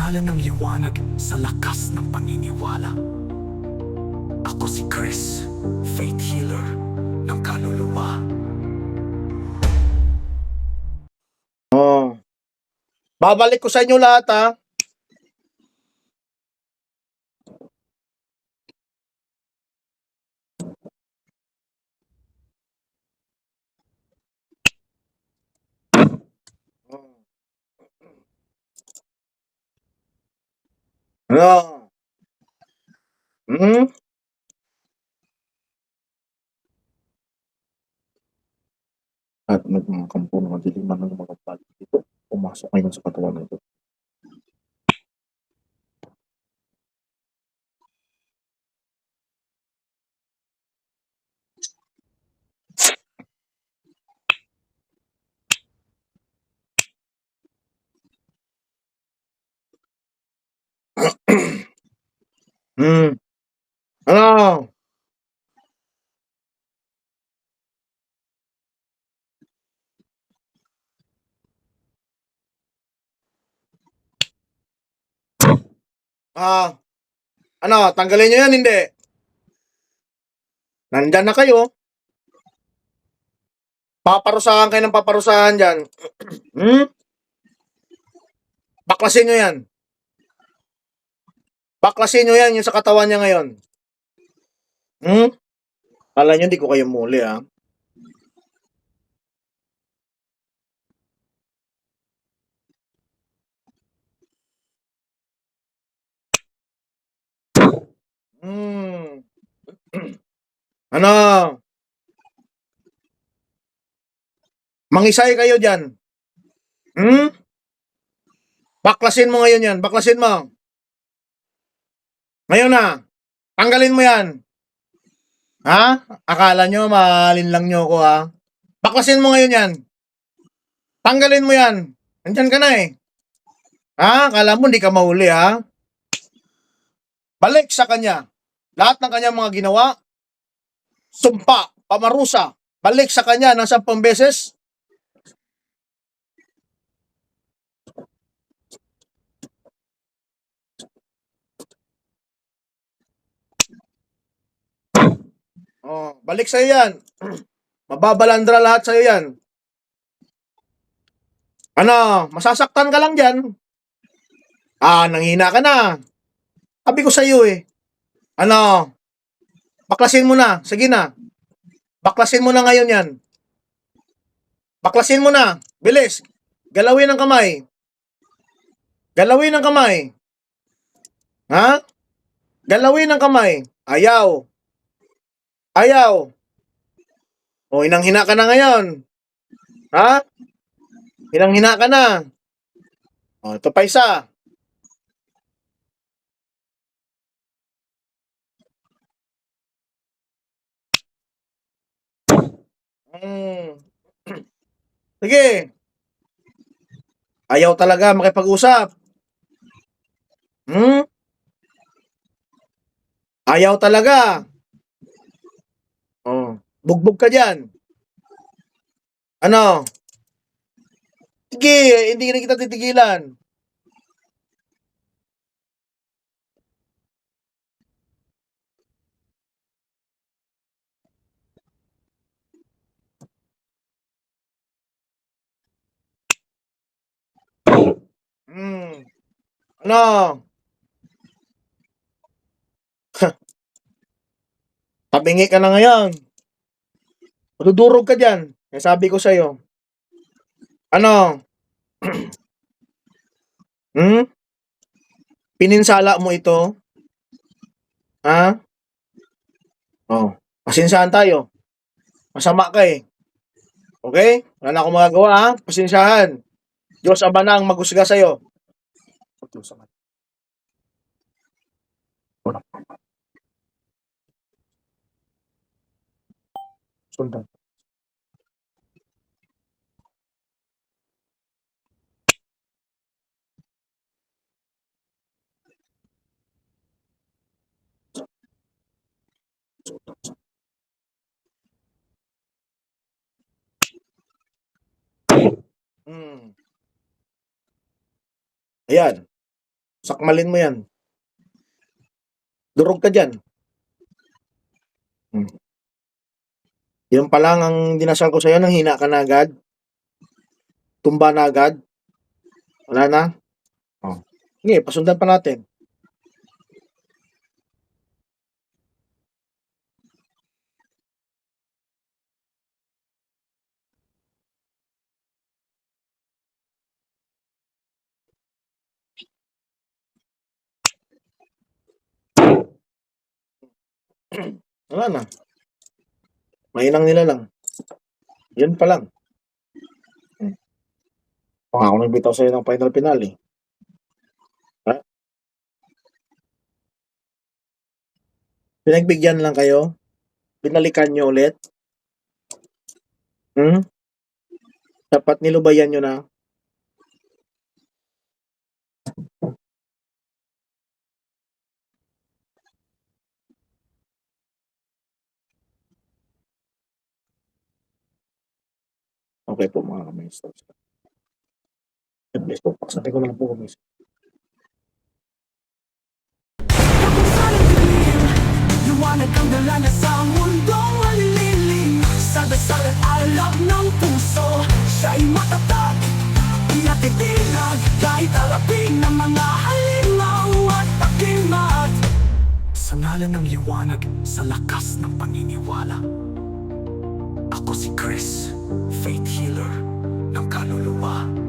ngalan ng liwanag sa lakas ng paniniwala. Ako si Chris, Faith Healer ng kaluluwa. Oh. Babalik ko sa inyo lahat, ha. Ano? Hmm? At nagmamakampo ng kadiliman ng mga balik dito. Pumasok ngayon sa katawan nito. Hmm. Ano? Ah, ano? Tanggalin nyo yan, hindi? Nandyan na kayo. Paparusahan kayo ng paparusahan dyan. Hmm? Baklasin nyo yan. Baklasin nyo yan yung sa katawan niya ngayon. Hmm? Kala nyo di ko kayo muli, ha? Hmm. Ano? Mangisay kayo dyan. Hmm? Baklasin mo ngayon yan. Baklasin mo. Ngayon na. Tanggalin mo yan. Ha? Akala nyo malinlang nyo ako, ha? Baklasin mo ngayon yan. Tanggalin mo yan. Nandyan ka na eh. Ha? Akala mo hindi ka mahuli, ha? Balik sa kanya. Lahat ng kanyang mga ginawa, sumpa, pamarusa, balik sa kanya ng 10 beses. Oh, balik sa'yo yan. Mababalandra lahat sa'yo yan. Ano, masasaktan ka lang dyan. Ah, nanghina ka na. Sabi ko sa'yo eh. Ano, baklasin mo na. Sige na. Baklasin mo na ngayon yan. Baklasin mo na. Bilis. Galawin ang kamay. Galawin ang kamay. Ha? Galawin ang kamay. Ayaw. Ayaw. O, inang-hina ka na ngayon. Ha? Inang-hina ka na. O, ito pa isa. Hmm. Sige. Ayaw talaga makipag-usap. Hmm? Ayaw talaga. Oh, bugbog ka dyan. Ano? Sige, hindi na kita titigilan. Hmm. Ano? Tabingi ka na ngayon. Madudurog ka dyan. Kaya sabi ko sa'yo. Ano? Hmm? Pininsala mo ito? Ha? Oh. Pasensyahan tayo. Masama ka eh. Okay? Wala na akong magagawa, ha? Pasensyahan. Diyos Ama na ang maghusga sa'yo. Diyos Ama. Sundan. Hmm. Ayan. Sakmalin mo yan. Durog ka dyan. Yun pa lang ang dinasal ko sa'yo, nang hina ka na agad. Tumba na agad. Wala na. Oh. Sige, pasundan pa natin. Wala na. Mainang nila lang. Yun pa lang. Baka ako nagbitaw sa'yo ng final finale. Ha? Pinagbigyan lang kayo? Binalikan nyo ulit? Dapat nilubayan nyo na? Okay po mga kamay-stars. God bless po. Paksabi ko lang po kumis. Liwanag ang dala na sa mundong malililim. Sa dasal at alab ng puso, siya'y matatag, pinatitinag, kahit alapin ng mga halimaw at pakimat. Sa ngalan ng liwanag, sa lakas ng paniniwala, ako si Chris, faith healer ng kaluluwa.